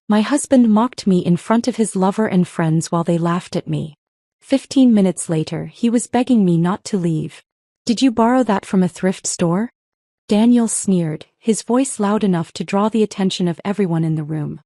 My husband mocked me in front of his lover and friends while they laughed at me. 15 minutes later, he was begging me not to leave. Did you borrow that from a thrift store? Daniel sneered, his voice loud enough to draw the attention of everyone in the room.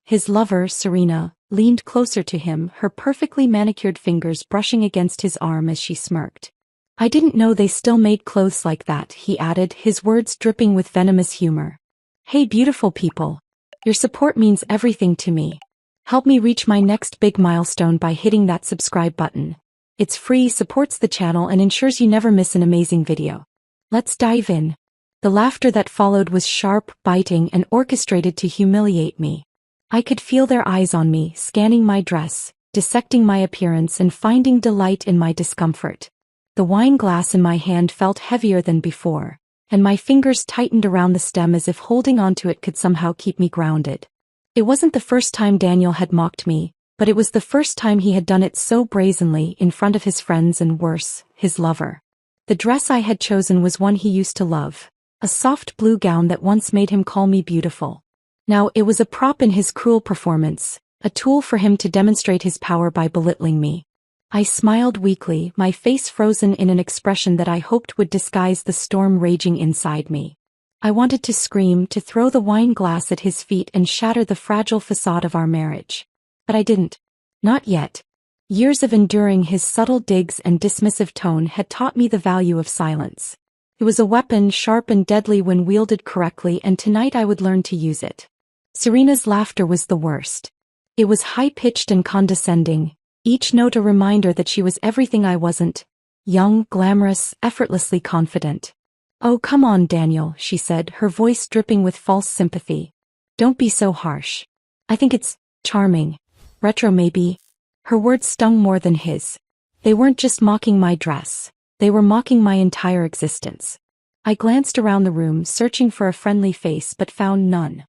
His lover, Serena, leaned closer to him, her perfectly manicured fingers brushing against his arm as she smirked. I didn't know they still made clothes like that, he added, his words dripping with venomous humor. Hey beautiful people. Your support means everything to me. Help me reach my next big milestone by hitting that subscribe button. It's free, supports the channel, and ensures you never miss an amazing video. Let's dive in. The laughter that followed was sharp, biting, and orchestrated to humiliate me. I could feel their eyes on me, scanning my dress, dissecting my appearance, and finding delight in my discomfort. The wine glass in my hand felt heavier than before, and my fingers tightened around the stem as if holding onto it could somehow keep me grounded. It wasn't the first time Daniel had mocked me, but it was the first time he had done it so brazenly in front of his friends and worse, his lover. The dress I had chosen was one he used to love, a soft blue gown that once made him call me beautiful. Now it was a prop in his cruel performance, a tool for him to demonstrate his power by belittling me. I smiled weakly, my face frozen in an expression that I hoped would disguise the storm raging inside me. I wanted to scream, to throw the wine glass at his feet and shatter the fragile facade of our marriage. But I didn't. Not yet. Years of enduring his subtle digs and dismissive tone had taught me the value of silence. It was a weapon, sharp and deadly when wielded correctly, and tonight I would learn to use it. Serena's laughter was the worst. It was high-pitched and condescending, each note a reminder that she was everything I wasn't. Young, glamorous, effortlessly confident. Oh, come on, Daniel, she said, her voice dripping with false sympathy. Don't be so harsh. I think it's charming. Retro maybe. Her words stung more than his. They weren't just mocking my dress. They were mocking my entire existence. I glanced around the room, searching for a friendly face, but found none.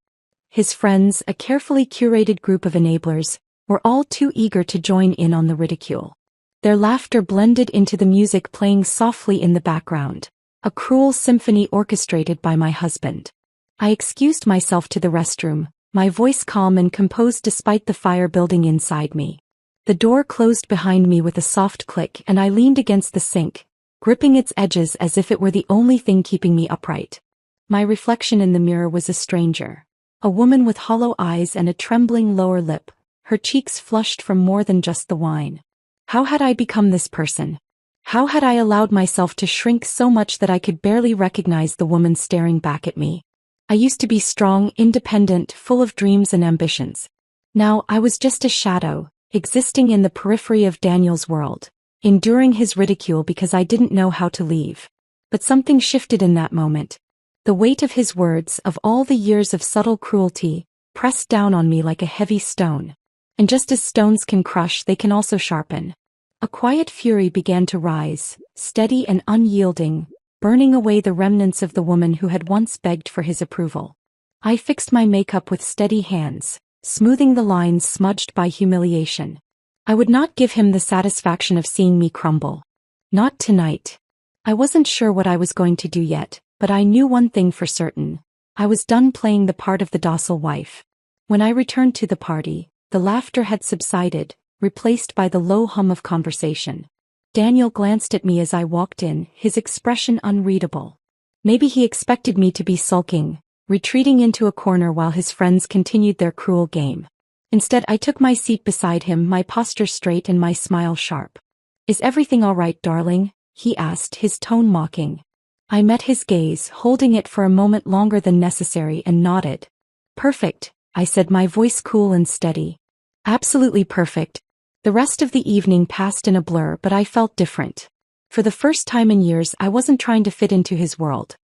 His friends, a carefully curated group of enablers, were all too eager to join in on the ridicule. Their laughter blended into the music playing softly in the background, a cruel symphony orchestrated by my husband. I excused myself to the restroom, my voice calm and composed despite the fire building inside me. The door closed behind me with a soft click, and I leaned against the sink, gripping its edges as if it were the only thing keeping me upright. My reflection in the mirror was a stranger, a woman with hollow eyes and a trembling lower lip, her cheeks flushed from more than just the wine. How had I become this person? How had I allowed myself to shrink so much that I could barely recognize the woman staring back at me? I used to be strong, independent, full of dreams and ambitions. Now I was just a shadow, existing in the periphery of Daniel's world, enduring his ridicule because I didn't know how to leave. But something shifted in that moment. The weight of his words, of all the years of subtle cruelty, pressed down on me like a heavy stone. And just as stones can crush, they can also sharpen. A quiet fury began to rise, steady and unyielding, burning away the remnants of the woman who had once begged for his approval. I fixed my makeup with steady hands, smoothing the lines smudged by humiliation. I would not give him the satisfaction of seeing me crumble. Not tonight. I wasn't sure what I was going to do yet, but I knew one thing for certain. I was done playing the part of the docile wife. When I returned to the party, the laughter had subsided, replaced by the low hum of conversation. Daniel glanced at me as I walked in, his expression unreadable. Maybe he expected me to be sulking, retreating into a corner while his friends continued their cruel game. Instead, I took my seat beside him, my posture straight and my smile sharp. Is everything all right, darling? He asked, his tone mocking. I met his gaze, holding it for a moment longer than necessary, and nodded. Perfect, I said, my voice cool and steady. Absolutely perfect. The rest of the evening passed in a blur, but I felt different. For the first time in years, I wasn't trying to fit into his world.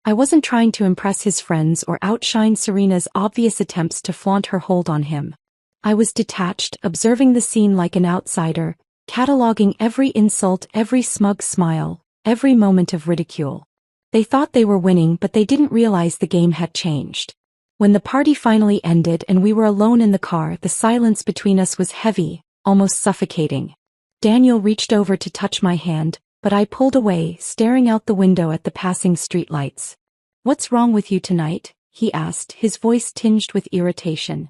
I wasn't trying to impress his friends or outshine Serena's obvious attempts to flaunt her hold on him. I was detached, observing the scene like an outsider, cataloging every insult, every smug smile, every moment of ridicule. They thought they were winning, but they didn't realize the game had changed. When the party finally ended and we were alone in the car, the silence between us was heavy, almost suffocating. Daniel reached over to touch my hand, but I pulled away, staring out the window at the passing streetlights. What's wrong with you tonight? He asked, his voice tinged with irritation.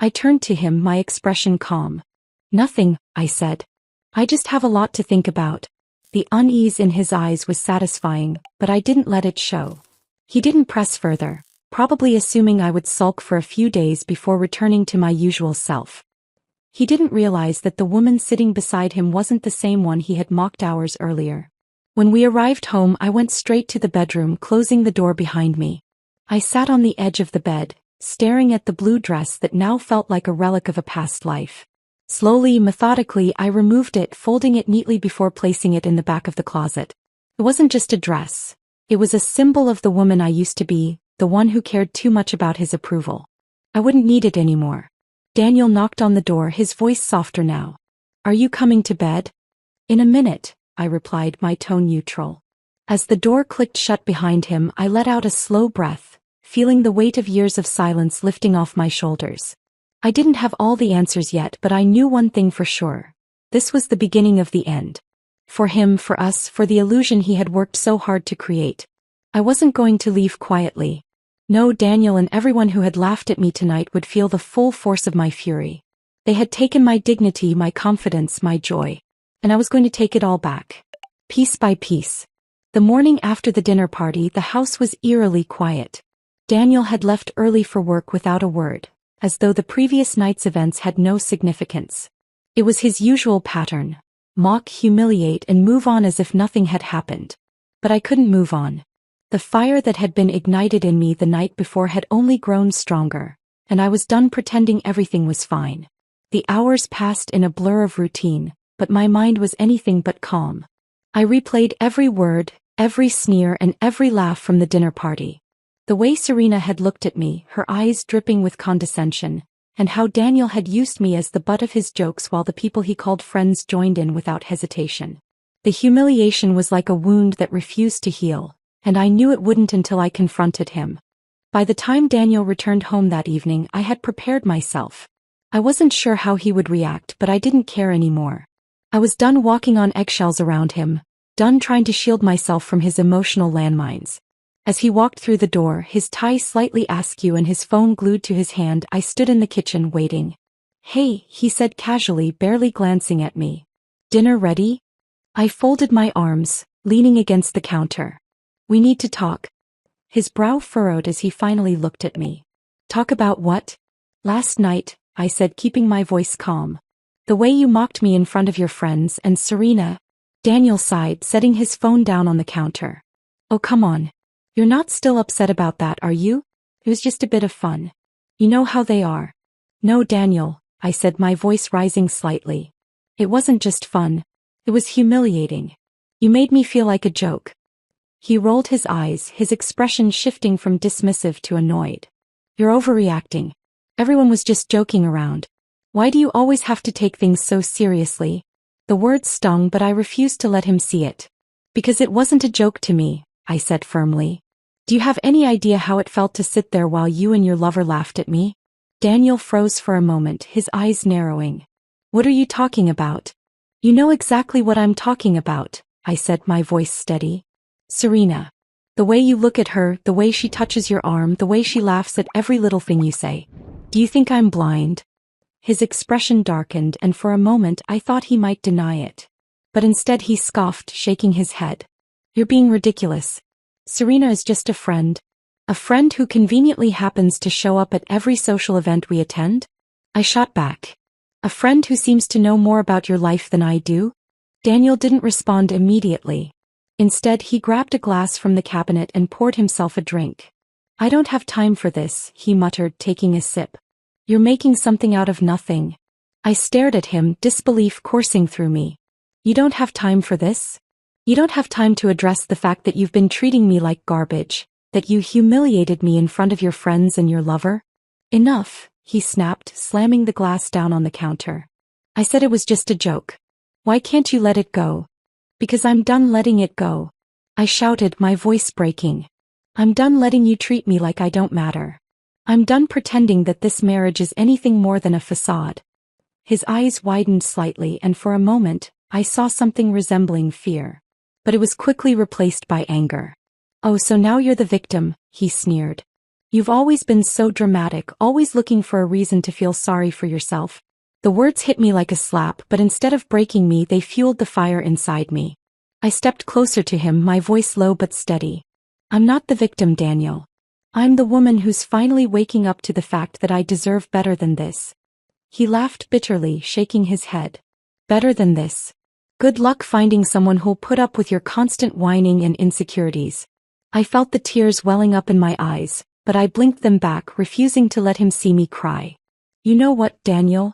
I turned to him, my expression calm. Nothing, I said. I just have a lot to think about. The unease in his eyes was satisfying, but I didn't let it show. He didn't press further, probably assuming I would sulk for a few days before returning to my usual self. He didn't realize that the woman sitting beside him wasn't the same one he had mocked hours earlier. When we arrived home, I went straight to the bedroom, closing the door behind me. I sat on the edge of the bed, staring at the blue dress that now felt like a relic of a past life. Slowly, methodically, I removed it, folding it neatly before placing it in the back of the closet. It wasn't just a dress. It was a symbol of the woman I used to be, the one who cared too much about his approval. I wouldn't need it anymore. Daniel knocked on the door, his voice softer now. Are you coming to bed? In a minute, I replied, my tone neutral. As the door clicked shut behind him, I let out a slow breath, feeling the weight of years of silence lifting off my shoulders. I didn't have all the answers yet, but I knew one thing for sure. This was the beginning of the end. For him, for us, for the illusion he had worked so hard to create. I wasn't going to leave quietly. No, Daniel and everyone who had laughed at me tonight would feel the full force of my fury. They had taken my dignity, my confidence, my joy. And I was going to take it all back. Piece by piece. The morning after the dinner party, the house was eerily quiet. Daniel had left early for work without a word, as though the previous night's events had no significance. It was his usual pattern. Mock, humiliate, and move on as if nothing had happened. But I couldn't move on. The fire that had been ignited in me the night before had only grown stronger, and I was done pretending everything was fine. The hours passed in a blur of routine, but my mind was anything but calm. I replayed every word, every sneer, and every laugh from the dinner party. The way Serena had looked at me, her eyes dripping with condescension, and how Daniel had used me as the butt of his jokes while the people he called friends joined in without hesitation. The humiliation was like a wound that refused to heal, and I knew it wouldn't until I confronted him. By the time Daniel returned home that evening, I had prepared myself. I wasn't sure how he would react, but I didn't care anymore. I was done walking on eggshells around him, done trying to shield myself from his emotional landmines. As he walked through the door, his tie slightly askew and his phone glued to his hand, I stood in the kitchen waiting. Hey, he said casually, barely glancing at me. Dinner ready? I folded my arms, leaning against the counter. We need to talk. His brow furrowed as he finally looked at me. Talk about what? Last night, I said, keeping my voice calm. The way you mocked me in front of your friends and Serena. Daniel sighed, setting his phone down on the counter. Oh, come on. You're not still upset about that, are you? It was just a bit of fun. You know how they are. No, Daniel, I said, my voice rising slightly. It wasn't just fun. It was humiliating. You made me feel like a joke. He rolled his eyes, his expression shifting from dismissive to annoyed. You're overreacting. Everyone was just joking around. Why do you always have to take things so seriously? The words stung, but I refused to let him see it. Because it wasn't a joke to me, I said firmly. Do you have any idea how it felt to sit there while you and your lover laughed at me? Daniel froze for a moment, his eyes narrowing. What are you talking about? You know exactly what I'm talking about, I said, my voice steady. Serena. The way you look at her, the way she touches your arm, the way she laughs at every little thing you say. Do you think I'm blind? His expression darkened, and for a moment I thought he might deny it. But instead he scoffed, shaking his head. You're being ridiculous. Serena is just a friend. A friend who conveniently happens to show up at every social event we attend? I shot back. A friend who seems to know more about your life than I do? Daniel didn't respond immediately. Instead, he grabbed a glass from the cabinet and poured himself a drink. I don't have time for this, he muttered, taking a sip. You're making something out of nothing. I stared at him, disbelief coursing through me. You don't have time for this? You don't have time to address the fact that you've been treating me like garbage, that you humiliated me in front of your friends and your lover? Enough, he snapped, slamming the glass down on the counter. I said it was just a joke. Why can't you let it go? Because I'm done letting it go. I shouted, my voice breaking. I'm done letting you treat me like I don't matter. I'm done pretending that this marriage is anything more than a facade. His eyes widened slightly, and for a moment, I saw something resembling fear. But it was quickly replaced by anger. Oh, so now you're the victim, he sneered. You've always been so dramatic, always looking for a reason to feel sorry for yourself. The words hit me like a slap, but instead of breaking me, they fueled the fire inside me. I stepped closer to him, my voice low but steady. I'm not the victim, Daniel. I'm the woman who's finally waking up to the fact that I deserve better than this. He laughed bitterly, shaking his head. Better than this. Good luck finding someone who'll put up with your constant whining and insecurities. I felt the tears welling up in my eyes, but I blinked them back, refusing to let him see me cry. You know what, Daniel?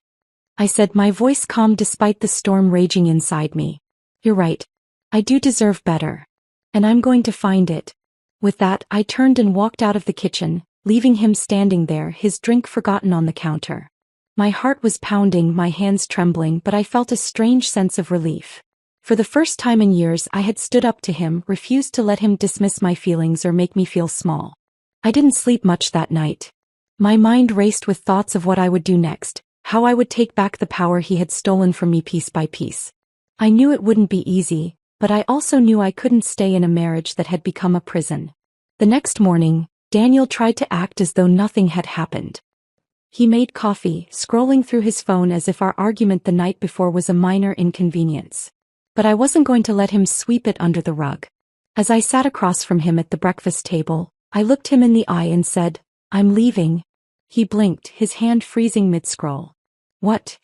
I said, my voice calm despite the storm raging inside me. You're right. I do deserve better. And I'm going to find it. With that, I turned and walked out of the kitchen, leaving him standing there, his drink forgotten on the counter. My heart was pounding, my hands trembling, but I felt a strange sense of relief. For the first time in years, I had stood up to him, refused to let him dismiss my feelings or make me feel small. I didn't sleep much that night. My mind raced with thoughts of what I would do next, how I would take back the power he had stolen from me piece by piece. I knew it wouldn't be easy, but I also knew I couldn't stay in a marriage that had become a prison. The next morning, Daniel tried to act as though nothing had happened. He made coffee, scrolling through his phone as if our argument the night before was a minor inconvenience. But I wasn't going to let him sweep it under the rug. As I sat across from him at the breakfast table, I looked him in the eye and said, I'm leaving. He blinked, his hand freezing mid-scroll. What?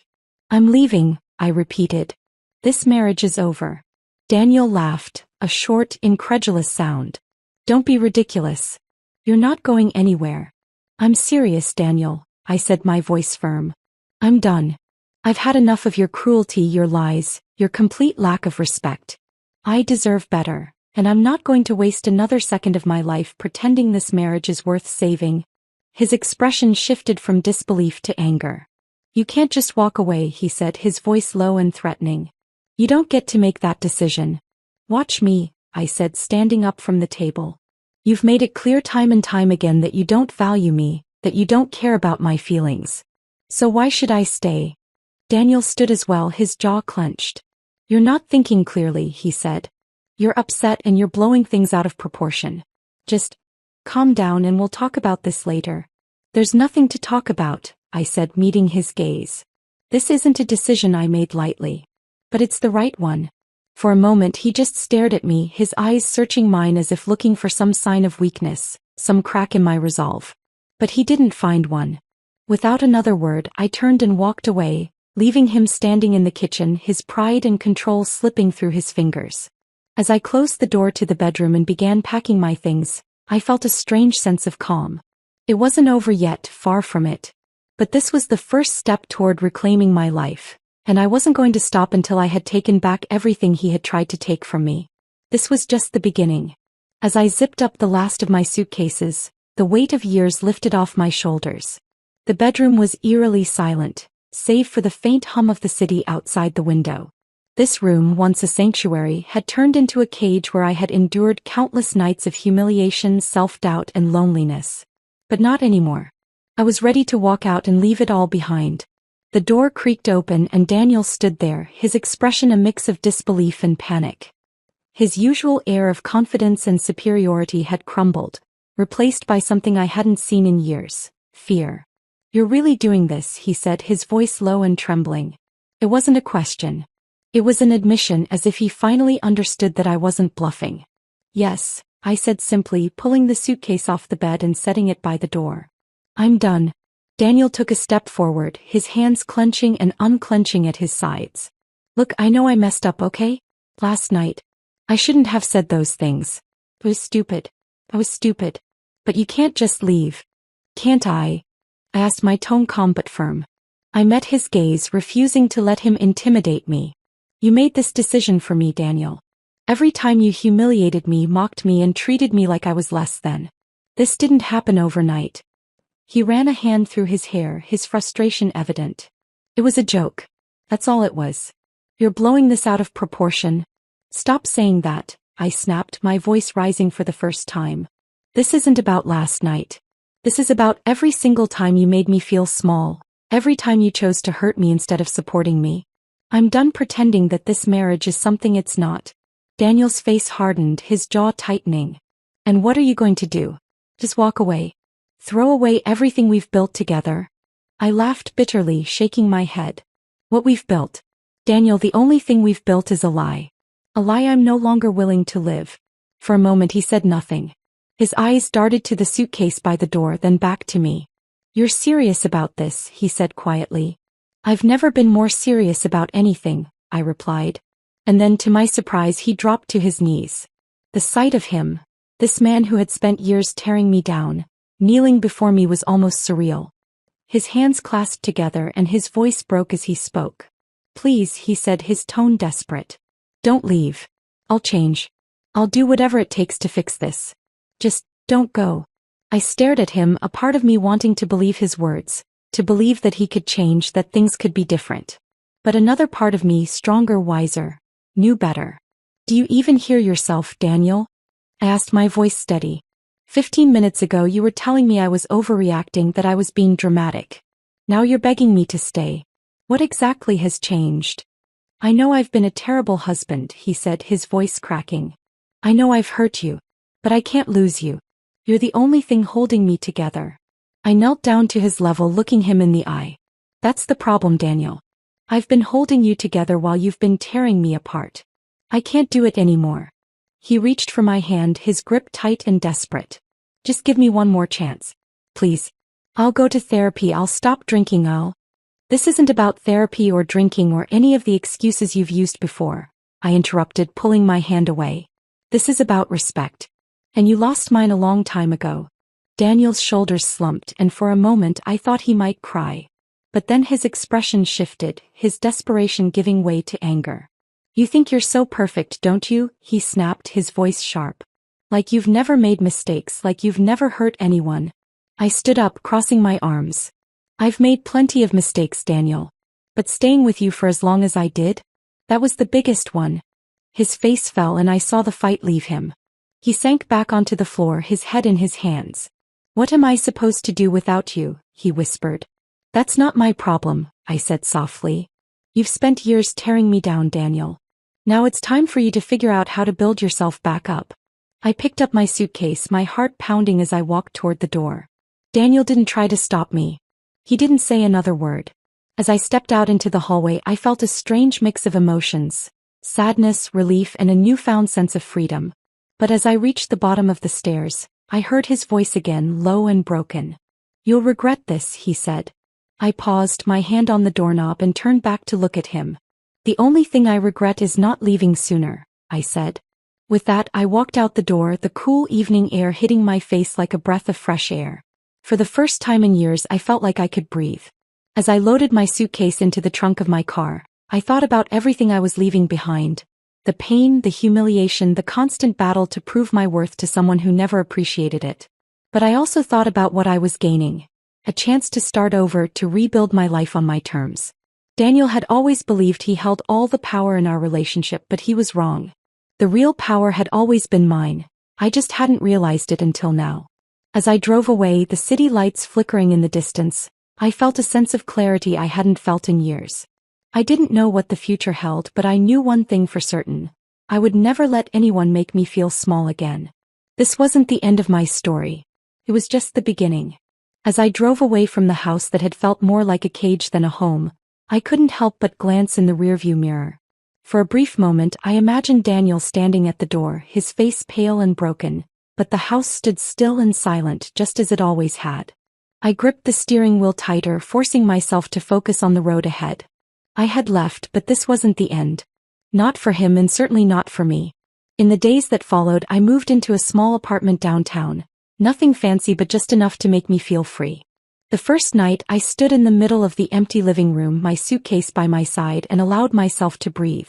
I'm leaving, I repeated. This marriage is over. Daniel laughed, a short, incredulous sound. Don't be ridiculous. You're not going anywhere. I'm serious, Daniel, I said, my voice firm. I'm done. I've had enough of your cruelty, your lies, your complete lack of respect. I deserve better, and I'm not going to waste another second of my life pretending this marriage is worth saving. His expression shifted from disbelief to anger. You can't just walk away, he said, his voice low and threatening. You don't get to make that decision. Watch me, I said, standing up from the table. You've made it clear time and time again that you don't value me, that you don't care about my feelings. So why should I stay? Daniel stood as well, his jaw clenched. You're not thinking clearly, he said. You're upset and you're blowing things out of proportion. Just calm down and we'll talk about this later. There's nothing to talk about, I said, meeting his gaze. This isn't a decision I made lightly. But it's the right one. For a moment he just stared at me, his eyes searching mine as if looking for some sign of weakness, some crack in my resolve. But he didn't find one. Without another word, I turned and walked away, leaving him standing in the kitchen, his pride and control slipping through his fingers. As I closed the door to the bedroom and began packing my things, I felt a strange sense of calm. It wasn't over yet, far from it. But this was the first step toward reclaiming my life, and I wasn't going to stop until I had taken back everything he had tried to take from me. This was just the beginning. As I zipped up the last of my suitcases, the weight of years lifted off my shoulders. The bedroom was eerily silent, save for the faint hum of the city outside the window. This room, once a sanctuary, had turned into a cage where I had endured countless nights of humiliation, self-doubt, and loneliness. But not anymore. I was ready to walk out and leave it all behind. The door creaked open and Daniel stood there, his expression a mix of disbelief and panic. His usual air of confidence and superiority had crumbled, replaced by something I hadn't seen in years: fear. You're really doing this, he said, his voice low and trembling. It wasn't a question. It was an admission, as if he finally understood that I wasn't bluffing. Yes, I said simply, pulling the suitcase off the bed and setting it by the door. I'm done. Daniel took a step forward, his hands clenching and unclenching at his sides. Look, I know I messed up, okay? Last night. I shouldn't have said those things. It was stupid. I was stupid. But you can't just leave. Can't I? I asked, my tone calm but firm. I met his gaze, refusing to let him intimidate me. You made this decision for me, Daniel. Every time you humiliated me, mocked me, and treated me like I was less than. This didn't happen overnight. He ran a hand through his hair, his frustration evident. It was a joke. That's all it was. You're blowing this out of proportion. Stop saying that, I snapped, my voice rising for the first time. This isn't about last night. This is about every single time you made me feel small, every time you chose to hurt me instead of supporting me. I'm done pretending that this marriage is something it's not. Daniel's face hardened, his jaw tightening. And what are you going to do? Just walk away? Throw away everything we've built together? I laughed bitterly, shaking my head. What we've built? Daniel, the only thing we've built is a lie. A lie I'm no longer willing to live. For a moment he said nothing. His eyes darted to the suitcase by the door, then back to me. You're serious about this, he said quietly. I've never been more serious about anything, I replied. And then to my surprise he dropped to his knees. The sight of him, this man who had spent years tearing me down, kneeling before me was almost surreal. His hands clasped together and his voice broke as he spoke. Please, he said, his tone desperate. Don't leave. I'll change. I'll do whatever it takes to fix this. Just don't go. I stared at him, a part of me wanting to believe his words, to believe that he could change, that things could be different. But another part of me, stronger, wiser, knew better. Do you even hear yourself, Daniel? I asked, my voice steady. 15 minutes ago you were telling me I was overreacting, that I was being dramatic. Now you're begging me to stay. What exactly has changed? I know I've been a terrible husband, he said, his voice cracking. I know I've hurt you. But I can't lose you. You're the only thing holding me together. I knelt down to his level, looking him in the eye. That's the problem, Daniel. I've been holding you together while you've been tearing me apart. I can't do it anymore. He reached for my hand, his grip tight and desperate. Just give me one more chance. Please. I'll go to therapy, I'll stop drinking, This isn't about therapy or drinking or any of the excuses you've used before, I interrupted, pulling my hand away. This is about respect. And you lost mine a long time ago. Daniel's shoulders slumped, and for a moment I thought he might cry. But then his expression shifted, his desperation giving way to anger. You think you're so perfect, don't you? He snapped, his voice sharp. Like you've never made mistakes, like you've never hurt anyone. I stood up, crossing my arms. I've made plenty of mistakes, Daniel. But staying with you for as long as I did? That was the biggest one. His face fell and I saw the fight leave him. He sank back onto the floor, his head in his hands. What am I supposed to do without you? He whispered. That's not my problem, I said softly. You've spent years tearing me down, Daniel. Now it's time for you to figure out how to build yourself back up. I picked up my suitcase, my heart pounding as I walked toward the door. Daniel didn't try to stop me. He didn't say another word. As I stepped out into the hallway, I felt a strange mix of emotions. Sadness, relief, and a newfound sense of freedom. But as I reached the bottom of the stairs, I heard his voice again, low and broken. You'll regret this, he said. I paused, my hand on the doorknob, and turned back to look at him. The only thing I regret is not leaving sooner, I said. With that, I walked out the door, the cool evening air hitting my face like a breath of fresh air. For the first time in years, I felt like I could breathe. As I loaded my suitcase into the trunk of my car, I thought about everything I was leaving behind. The pain, the humiliation, the constant battle to prove my worth to someone who never appreciated it. But I also thought about what I was gaining. A chance to start over, to rebuild my life on my terms. Daniel had always believed he held all the power in our relationship, but he was wrong. The real power had always been mine. I just hadn't realized it until now. As I drove away, the city lights flickering in the distance, I felt a sense of clarity I hadn't felt in years. I didn't know what the future held, but I knew one thing for certain. I would never let anyone make me feel small again. This wasn't the end of my story. It was just the beginning. As I drove away from the house that had felt more like a cage than a home, I couldn't help but glance in the rearview mirror. For a brief moment, I imagined Daniel standing at the door, his face pale and broken, but the house stood still and silent, just as it always had. I gripped the steering wheel tighter, forcing myself to focus on the road ahead. I had left, but this wasn't the end. Not for him, and certainly not for me. In the days that followed, I moved into a small apartment downtown. Nothing fancy, but just enough to make me feel free. The first night, I stood in the middle of the empty living room, my suitcase by my side, and allowed myself to breathe.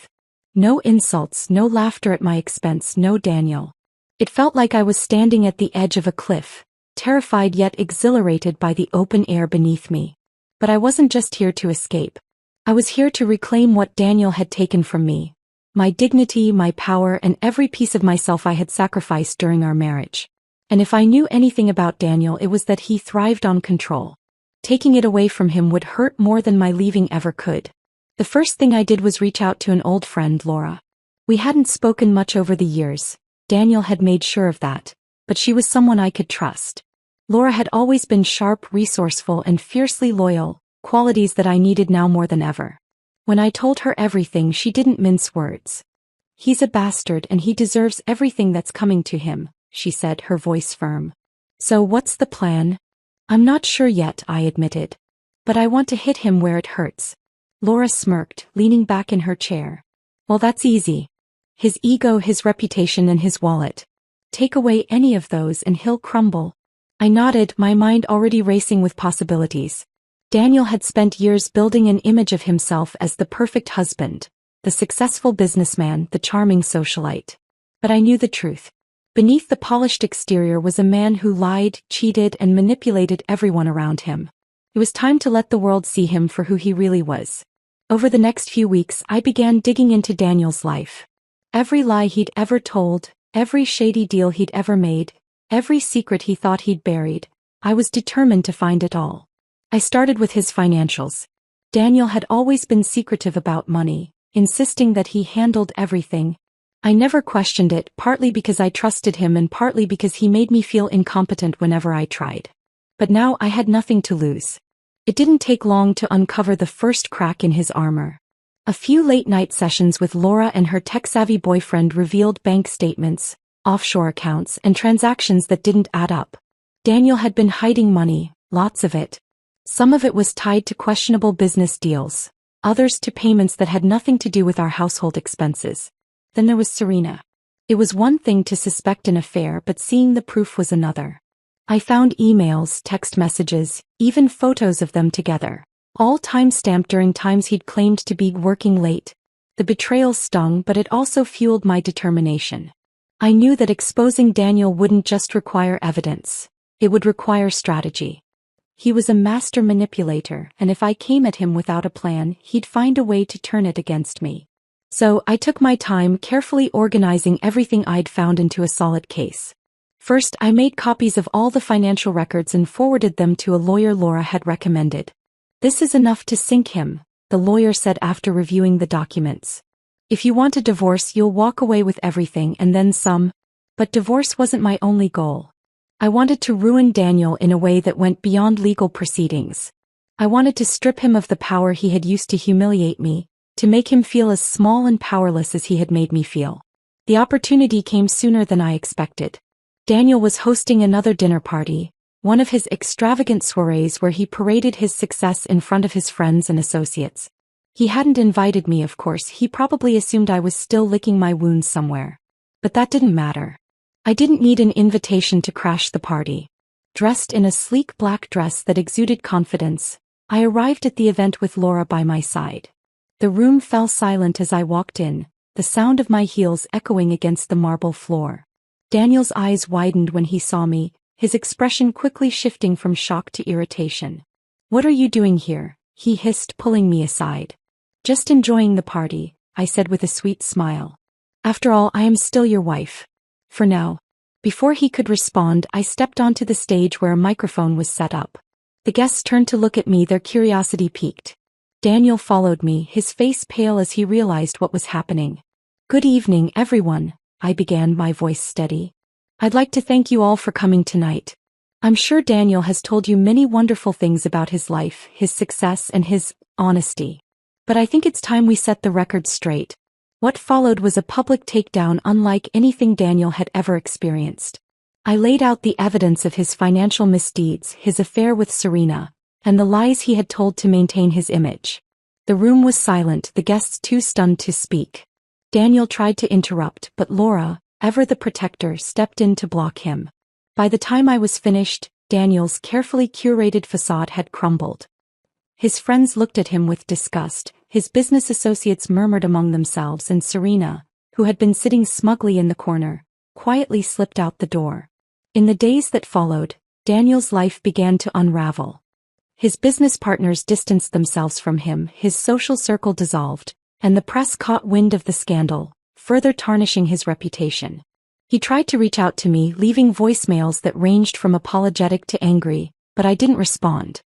No insults, no laughter at my expense, no Daniel. It felt like I was standing at the edge of a cliff, terrified yet exhilarated by the open air beneath me. But I wasn't just here to escape. I was here to reclaim what Daniel had taken from me. My dignity, my power, and every piece of myself I had sacrificed during our marriage. And if I knew anything about Daniel, it was that he thrived on control. Taking it away from him would hurt more than my leaving ever could. The first thing I did was reach out to an old friend, Laura. We hadn't spoken much over the years. Daniel had made sure of that. But she was someone I could trust. Laura had always been sharp, resourceful, and fiercely loyal, qualities that I needed now more than ever. When I told her everything, she didn't mince words. "He's a bastard and he deserves everything that's coming to him," she said, her voice firm. "So what's the plan?" "I'm not sure yet," I admitted. "But I want to hit him where it hurts." Laura smirked, leaning back in her chair. "Well, that's easy. His ego, his reputation, and his wallet. Take away any of those and he'll crumble." I nodded, my mind already racing with possibilities. Daniel had spent years building an image of himself as the perfect husband, the successful businessman, the charming socialite. But I knew the truth. Beneath the polished exterior was a man who lied, cheated, and manipulated everyone around him. It was time to let the world see him for who he really was. Over the next few weeks, I began digging into Daniel's life. Every lie he'd ever told, every shady deal he'd ever made, every secret he thought he'd buried, I was determined to find it all. I started with his financials. Daniel had always been secretive about money, insisting that he handled everything. I never questioned it, partly because I trusted him and partly because he made me feel incompetent whenever I tried. But now I had nothing to lose. It didn't take long to uncover the first crack in his armor. A few late-night sessions with Laura and her tech-savvy boyfriend revealed bank statements, offshore accounts, and transactions that didn't add up. Daniel had been hiding money, lots of it. Some of it was tied to questionable business deals, others to payments that had nothing to do with our household expenses. Then there was Serena. It was one thing to suspect an affair, but seeing the proof was another. I found emails, text messages, even photos of them together, all time-stamped during times he'd claimed to be working late. The betrayal stung, but it also fueled my determination. I knew that exposing Daniel wouldn't just require evidence. It would require strategy. He was a master manipulator, and if I came at him without a plan, he'd find a way to turn it against me. So I took my time, carefully organizing everything I'd found into a solid case. First, I made copies of all the financial records and forwarded them to a lawyer Laura had recommended. "This is enough to sink him," the lawyer said after reviewing the documents. "If you want a divorce, you'll walk away with everything and then some." But divorce wasn't my only goal. I wanted to ruin Daniel in a way that went beyond legal proceedings. I wanted to strip him of the power he had used to humiliate me, to make him feel as small and powerless as he had made me feel. The opportunity came sooner than I expected. Daniel was hosting another dinner party, one of his extravagant soirees where he paraded his success in front of his friends and associates. He hadn't invited me, of course. He probably assumed I was still licking my wounds somewhere. But that didn't matter. I didn't need an invitation to crash the party. Dressed in a sleek black dress that exuded confidence, I arrived at the event with Laura by my side. The room fell silent as I walked in, the sound of my heels echoing against the marble floor. Daniel's eyes widened when he saw me, his expression quickly shifting from shock to irritation. "What are you doing here?" he hissed, pulling me aside. "Just enjoying the party," I said with a sweet smile. "After all, I am still your wife. For now." Before he could respond, I stepped onto the stage where a microphone was set up. The guests turned to look at me, their curiosity piqued. Daniel followed me, his face pale as he realized what was happening. "Good evening, everyone," I began, my voice steady. "I'd like to thank you all for coming tonight. I'm sure Daniel has told you many wonderful things about his life, his success, and his honesty. But I think it's time we set the record straight." What followed was a public takedown unlike anything Daniel had ever experienced. I laid out the evidence of his financial misdeeds, his affair with Serena, and the lies he had told to maintain his image. The room was silent, the guests too stunned to speak. Daniel tried to interrupt, but Laura, ever the protector, stepped in to block him. By the time I was finished, Daniel's carefully curated facade had crumbled. His friends looked at him with disgust, his business associates murmured among themselves, and Serena, who had been sitting smugly in the corner, quietly slipped out the door. In the days that followed, Daniel's life began to unravel. His business partners distanced themselves from him, his social circle dissolved, and the press caught wind of the scandal, further tarnishing his reputation. He tried to reach out to me, leaving voicemails that ranged from apologetic to angry, but I didn't respond.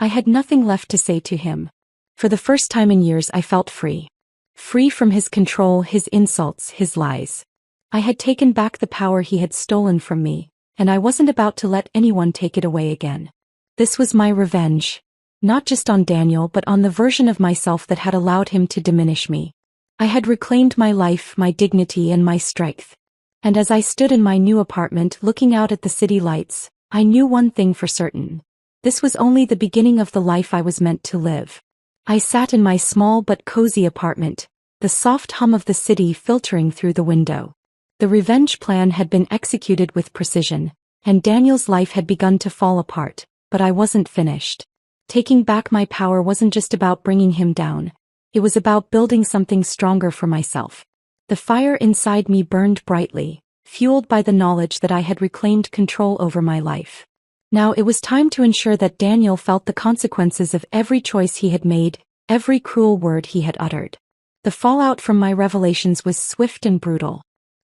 I had nothing left to say to him. For the first time in years I felt free. Free from his control, his insults, his lies. I had taken back the power he had stolen from me, and I wasn't about to let anyone take it away again. This was my revenge. Not just on Daniel but on the version of myself that had allowed him to diminish me. I had reclaimed my life, my dignity and my strength. And as I stood in my new apartment looking out at the city lights, I knew one thing for certain. This was only the beginning of the life I was meant to live. I sat in my small but cozy apartment, the soft hum of the city filtering through the window. The revenge plan had been executed with precision, and Daniel's life had begun to fall apart, but I wasn't finished. Taking back my power wasn't just about bringing him down. It was about building something stronger for myself. The fire inside me burned brightly, fueled by the knowledge that I had reclaimed control over my life. Now it was time to ensure that Daniel felt the consequences of every choice he had made, every cruel word he had uttered. The fallout from my revelations was swift and brutal.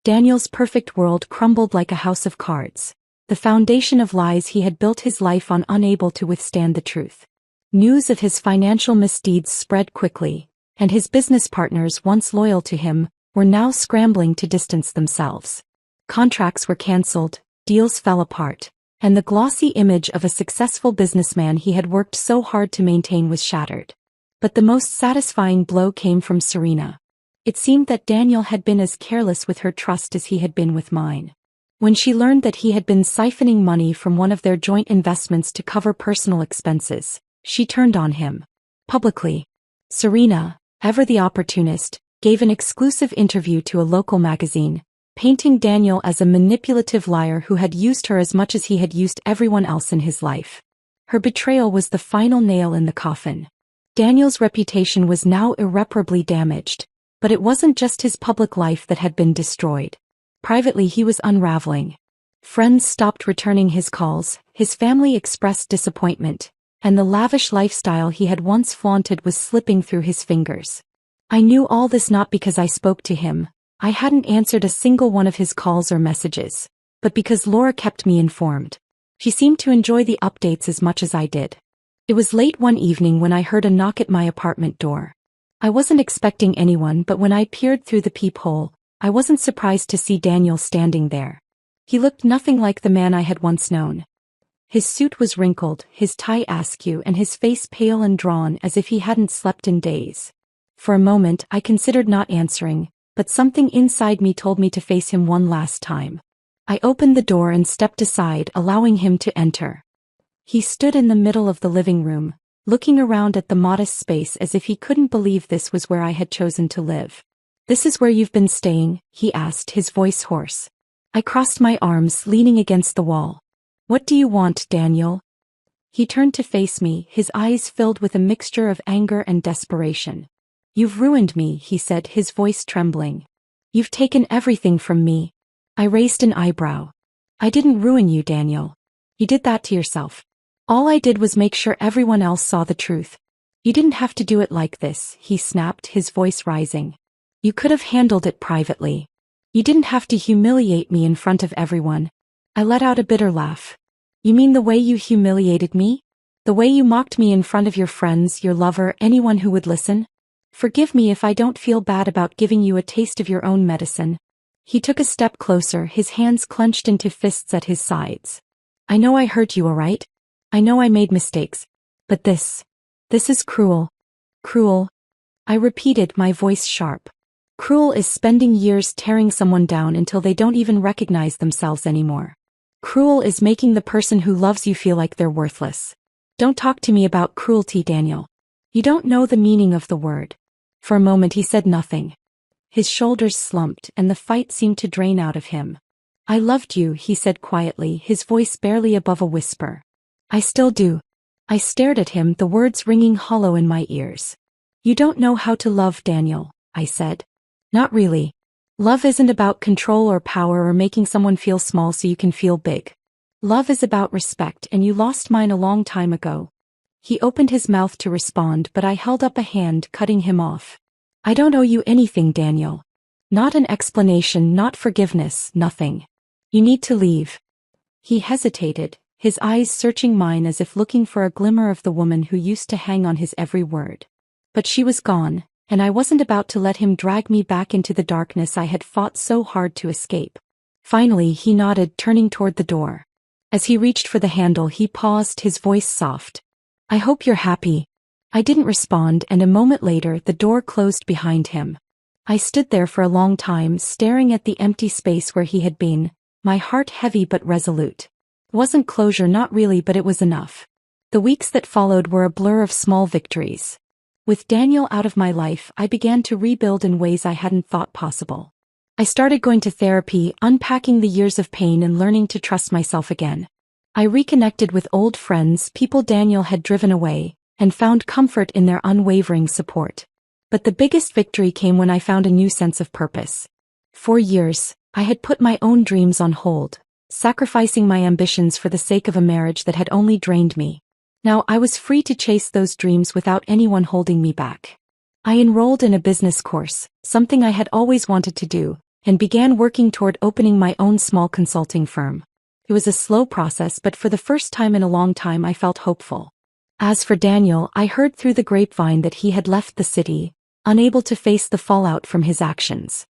Daniel's perfect world crumbled like a house of cards. The foundation of lies he had built his life on, unable to withstand the truth. News of his financial misdeeds spread quickly, and his business partners, once loyal to him, were now scrambling to distance themselves. Contracts were cancelled, deals fell apart, and the glossy image of a successful businessman he had worked so hard to maintain was shattered. But the most satisfying blow came from Serena. It seemed that Daniel had been as careless with her trust as he had been with mine. When she learned that he had been siphoning money from one of their joint investments to cover personal expenses, she turned on him. Publicly. Serena, ever the opportunist, gave an exclusive interview to a local magazine, painting Daniel as a manipulative liar who had used her as much as he had used everyone else in his life. Her betrayal was the final nail in the coffin. Daniel's reputation was now irreparably damaged, but it wasn't just his public life that had been destroyed. Privately he was unraveling. Friends stopped returning his calls, his family expressed disappointment, and the lavish lifestyle he had once flaunted was slipping through his fingers. I knew all this not because I spoke to him. I hadn't answered a single one of his calls or messages, but because Laura kept me informed. She seemed to enjoy the updates as much as I did. It was late one evening when I heard a knock at my apartment door. I wasn't expecting anyone, but when I peered through the peephole, I wasn't surprised to see Daniel standing there. He looked nothing like the man I had once known. His suit was wrinkled, his tie askew, and his face pale and drawn as if he hadn't slept in days. For a moment I considered not answering, but something inside me told me to face him one last time. I opened the door and stepped aside, allowing him to enter. He stood in the middle of the living room, looking around at the modest space as if he couldn't believe this was where I had chosen to live. "This is where you've been staying?" he asked, his voice hoarse. I crossed my arms, leaning against the wall. "What do you want, Daniel?" He turned to face me, his eyes filled with a mixture of anger and desperation. "You've ruined me," he said, his voice trembling. "You've taken everything from me." I raised an eyebrow. "I didn't ruin you, Daniel. You did that to yourself. All I did was make sure everyone else saw the truth. You didn't have to do it like this," he snapped, his voice rising. "You could have handled it privately. You didn't have to humiliate me in front of everyone." I let out a bitter laugh. "You mean the way you humiliated me? The way you mocked me in front of your friends, your lover, anyone who would listen? Forgive me if I don't feel bad about giving you a taste of your own medicine." He took a step closer, his hands clenched into fists at his sides. "I know I hurt you, all right? I know I made mistakes. But this is cruel. Cruel." I repeated, my voice sharp. "Cruel is spending years tearing someone down until they don't even recognize themselves anymore. Cruel is making the person who loves you feel like they're worthless. Don't talk to me about cruelty, Daniel. You don't know the meaning of the word." For a moment he said nothing. His shoulders slumped and the fight seemed to drain out of him. "I loved you," he said quietly, his voice barely above a whisper. "I still do." I stared at him, the words ringing hollow in my ears. "You don't know how to love, Daniel," I said. "Not really. Love isn't about control or power or making someone feel small so you can feel big. Love is about respect, and you lost mine a long time ago." He opened his mouth to respond, but I held up a hand, cutting him off. "I don't owe you anything, Daniel. Not an explanation, not forgiveness, nothing. You need to leave." He hesitated, his eyes searching mine as if looking for a glimmer of the woman who used to hang on his every word. But she was gone, and I wasn't about to let him drag me back into the darkness I had fought so hard to escape. Finally, he nodded, turning toward the door. As he reached for the handle, he paused, his voice soft. "I hope you're happy." I didn't respond, and a moment later, the door closed behind him. I stood there for a long time, staring at the empty space where he had been, my heart heavy but resolute. Wasn't closure, not really, but it was enough. The weeks that followed were a blur of small victories. With Daniel out of my life, I began to rebuild in ways I hadn't thought possible. I started going to therapy, unpacking the years of pain and learning to trust myself again. I reconnected with old friends, people Daniel had driven away, and found comfort in their unwavering support. But the biggest victory came when I found a new sense of purpose. For years, I had put my own dreams on hold, sacrificing my ambitions for the sake of a marriage that had only drained me. Now I was free to chase those dreams without anyone holding me back. I enrolled in a business course, something I had always wanted to do, and began working toward opening my own small consulting firm. It was a slow process, but for the first time in a long time I felt hopeful. As for Daniel, I heard through the grapevine that he had left the city, unable to face the fallout from his actions.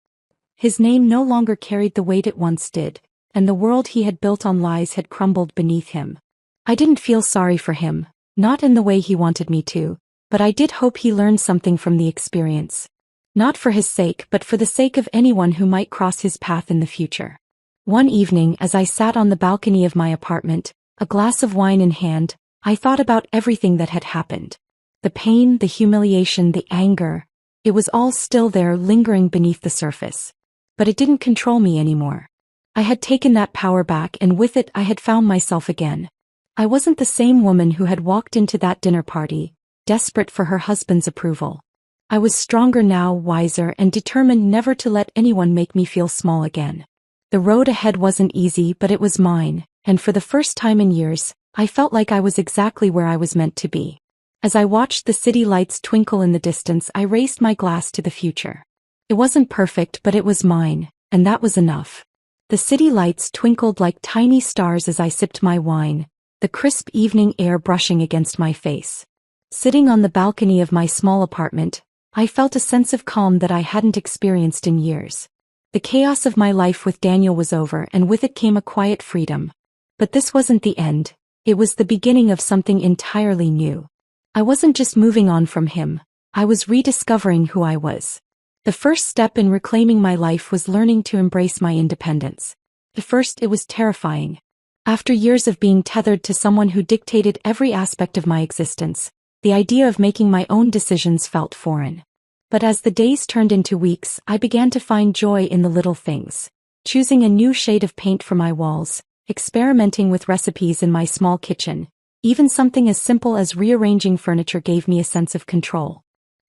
His name no longer carried the weight it once did, and the world he had built on lies had crumbled beneath him. I didn't feel sorry for him, not in the way he wanted me to, but I did hope he learned something from the experience. Not for his sake, but for the sake of anyone who might cross his path in the future. One evening, as I sat on the balcony of my apartment, a glass of wine in hand, I thought about everything that had happened. The pain, the humiliation, the anger. It was all still there, lingering beneath the surface. But it didn't control me anymore. I had taken that power back, and with it I had found myself again. I wasn't the same woman who had walked into that dinner party, desperate for her husband's approval. I was stronger now, wiser, and determined never to let anyone make me feel small again. The road ahead wasn't easy, but it was mine, and for the first time in years, I felt like I was exactly where I was meant to be. As I watched the city lights twinkle in the distance, I raised my glass to the future. It wasn't perfect, but it was mine, and that was enough. The city lights twinkled like tiny stars as I sipped my wine, the crisp evening air brushing against my face. Sitting on the balcony of my small apartment, I felt a sense of calm that I hadn't experienced in years. The chaos of my life with Daniel was over, and with it came a quiet freedom. But this wasn't the end. It was the beginning of something entirely new. I wasn't just moving on from him. I was rediscovering who I was. The first step in reclaiming my life was learning to embrace my independence. At first, it was terrifying. After years of being tethered to someone who dictated every aspect of my existence, the idea of making my own decisions felt foreign. But as the days turned into weeks, I began to find joy in the little things. Choosing a new shade of paint for my walls, experimenting with recipes in my small kitchen, even something as simple as rearranging furniture gave me a sense of control.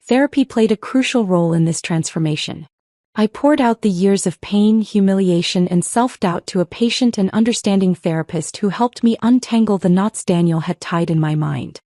Therapy played a crucial role in this transformation. I poured out the years of pain, humiliation, and self-doubt to a patient and understanding therapist who helped me untangle the knots Daniel had tied in my mind.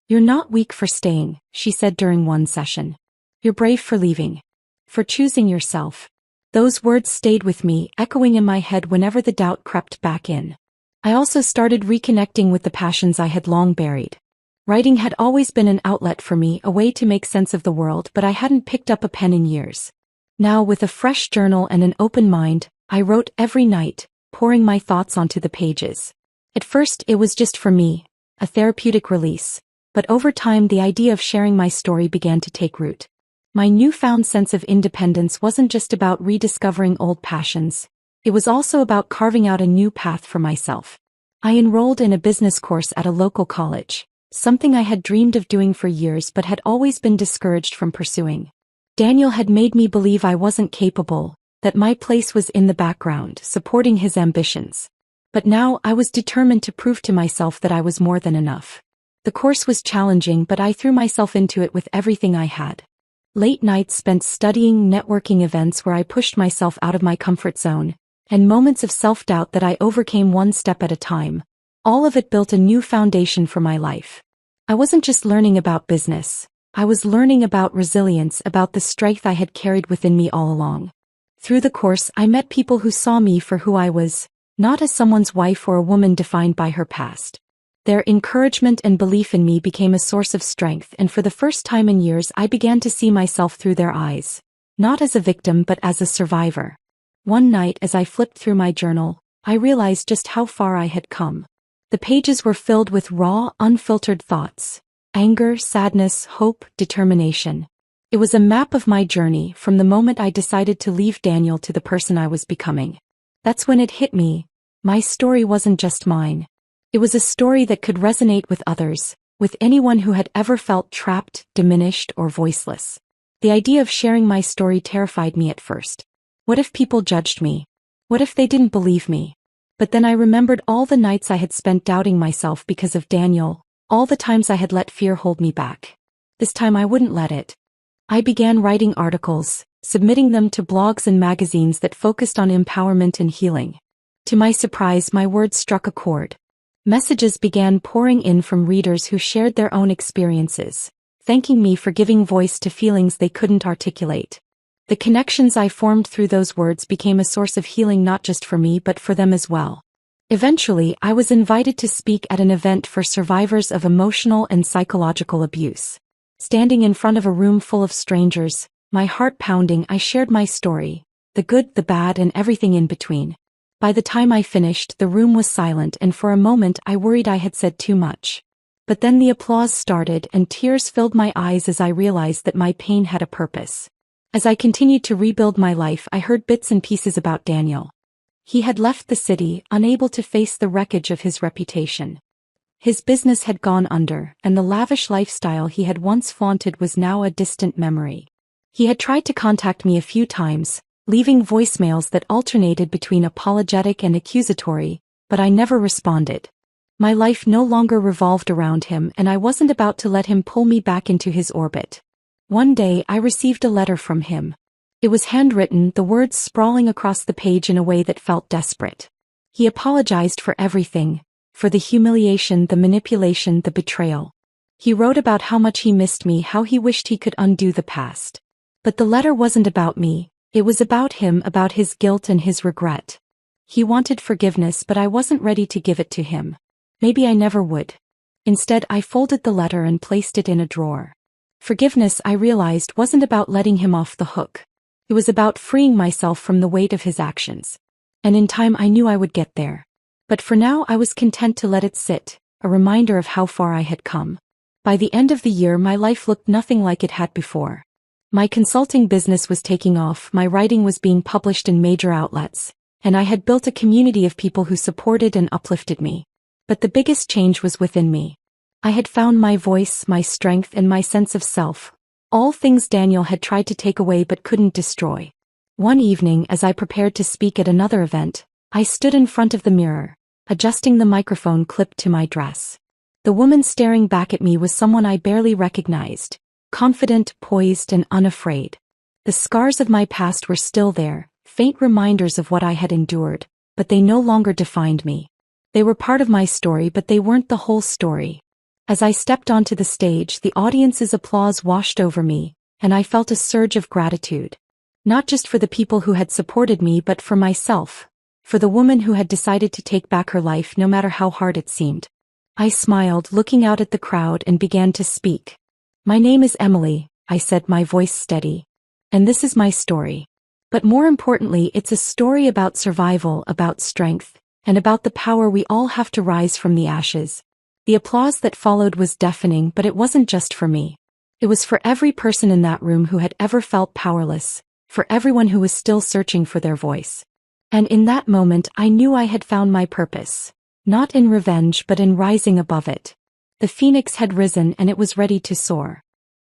"You're not weak for staying," she said during one session. "You're brave for leaving. For choosing yourself." Those words stayed with me, echoing in my head whenever the doubt crept back in. I also started reconnecting with the passions I had long buried. Writing had always been an outlet for me, a way to make sense of the world, but I hadn't picked up a pen in years. Now, with a fresh journal and an open mind, I wrote every night, pouring my thoughts onto the pages. At first, it was just for me, a therapeutic release, but over time the idea of sharing my story began to take root. My newfound sense of independence wasn't just about rediscovering old passions. It was also about carving out a new path for myself. I enrolled in a business course at a local college, something I had dreamed of doing for years but had always been discouraged from pursuing. Daniel had made me believe I wasn't capable, that my place was in the background, supporting his ambitions. But now I was determined to prove to myself that I was more than enough. The course was challenging, but I threw myself into it with everything I had. Late nights spent studying, networking events where I pushed myself out of my comfort zone, and moments of self-doubt that I overcame one step at a time. All of it built a new foundation for my life. I wasn't just learning about business. I was learning about resilience, about the strength I had carried within me all along. Through the course, I met people who saw me for who I was, not as someone's wife or a woman defined by her past. Their encouragement and belief in me became a source of strength, and for the first time in years I began to see myself through their eyes, not as a victim but as a survivor. One night as I flipped through my journal, I realized just how far I had come. The pages were filled with raw, unfiltered thoughts. Anger, sadness, hope, determination. It was a map of my journey from the moment I decided to leave Daniel to the person I was becoming. That's when it hit me. My story wasn't just mine. It was a story that could resonate with others, with anyone who had ever felt trapped, diminished, or voiceless. The idea of sharing my story terrified me at first. What if people judged me? What if they didn't believe me? But then I remembered all the nights I had spent doubting myself because of Daniel, all the times I had let fear hold me back. This time I wouldn't let it. I began writing articles, submitting them to blogs and magazines that focused on empowerment and healing. To my surprise, my words struck a chord. Messages began pouring in from readers who shared their own experiences, thanking me for giving voice to feelings they couldn't articulate. The connections I formed through those words became a source of healing not just for me but for them as well. Eventually, I was invited to speak at an event for survivors of emotional and psychological abuse. Standing in front of a room full of strangers, my heart pounding, I shared my story, the good, the bad, and everything in between. By the time I finished, the room was silent, and for a moment I worried I had said too much. But then the applause started and tears filled my eyes as I realized that my pain had a purpose. As I continued to rebuild my life, I heard bits and pieces about Daniel. He had left the city, unable to face the wreckage of his reputation. His business had gone under, and the lavish lifestyle he had once flaunted was now a distant memory. He had tried to contact me a few times, leaving voicemails that alternated between apologetic and accusatory, but I never responded. My life no longer revolved around him, and I wasn't about to let him pull me back into his orbit. One day I received a letter from him. It was handwritten, the words sprawling across the page in a way that felt desperate. He apologized for everything, for the humiliation, the manipulation, the betrayal. He wrote about how much he missed me, how he wished he could undo the past. But the letter wasn't about me. It was about him, about his guilt and his regret. He wanted forgiveness, but I wasn't ready to give it to him. Maybe I never would. Instead, I folded the letter and placed it in a drawer. Forgiveness, I realized, wasn't about letting him off the hook. It was about freeing myself from the weight of his actions. And in time I knew I would get there. But for now I was content to let it sit, a reminder of how far I had come. By the end of the year my life looked nothing like it had before. My consulting business was taking off, my writing was being published in major outlets, and I had built a community of people who supported and uplifted me. But the biggest change was within me. I had found my voice, my strength, and my sense of self, all things Daniel had tried to take away but couldn't destroy. One evening, as I prepared to speak at another event, I stood in front of the mirror, adjusting the microphone clipped to my dress. The woman staring back at me was someone I barely recognized. Confident, poised, and unafraid. The scars of my past were still there, faint reminders of what I had endured, but they no longer defined me. They were part of my story, but they weren't the whole story. As I stepped onto the stage, the audience's applause washed over me, and I felt a surge of gratitude. Not just for the people who had supported me, but for myself, for the woman who had decided to take back her life no matter how hard it seemed. I smiled, looking out at the crowd, and began to speak. My name is Emily, I said, my voice steady. And this is my story. But more importantly, it's a story about survival, about strength, and about the power we all have to rise from the ashes. The applause that followed was deafening, but it wasn't just for me. It was for every person in that room who had ever felt powerless, for everyone who was still searching for their voice. And in that moment, I knew I had found my purpose. Not in revenge, but in rising above it. The phoenix had risen and it was ready to soar.